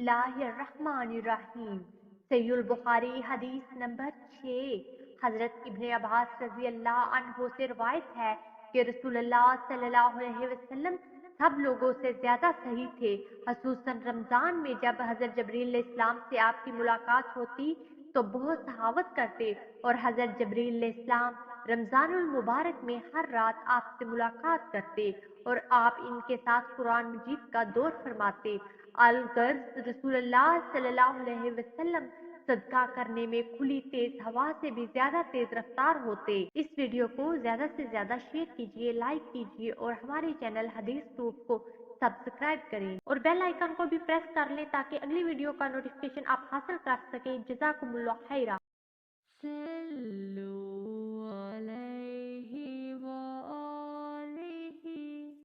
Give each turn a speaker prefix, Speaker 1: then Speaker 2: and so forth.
Speaker 1: اللہ الرحمن الرحیم۔ صحیح البخاری حدیث نمبر 6۔ حضرت ابن عباس رضی اللہ عنہ سے روایت ہے کہ رسول اللہ صلی اللہ علیہ وسلم سب لوگوں سے زیادہ صحیح تھے، خصوصاً رمضان میں جب حضرت جبریل علیہ السلام سے آپ کی ملاقات ہوتی تو بہت سخاوت کرتے، اور حضرت جبریل علیہ السلام رمضان المبارک میں ہر رات آپ سے ملاقات کرتے اور آپ ان کے ساتھ قرآن مجید کا دور فرماتے۔ الغرض رسول اللہ صلی اللہ علیہ وسلم صدقہ کرنے میں کھلی تیز ہوا سے بھی زیادہ تیز رفتار ہوتے۔ اس ویڈیو کو زیادہ سے زیادہ شیئر کیجیے، لائک کیجیے اور ہمارے چینل حدیث ٹوب کو سبسکرائب کریں اور بیل آئیکن کو بھی پریس کر لیں تاکہ اگلی ویڈیو کا نوٹیفیکیشن آپ حاصل کر سکیں۔ جزاکم اللہ خیرہ۔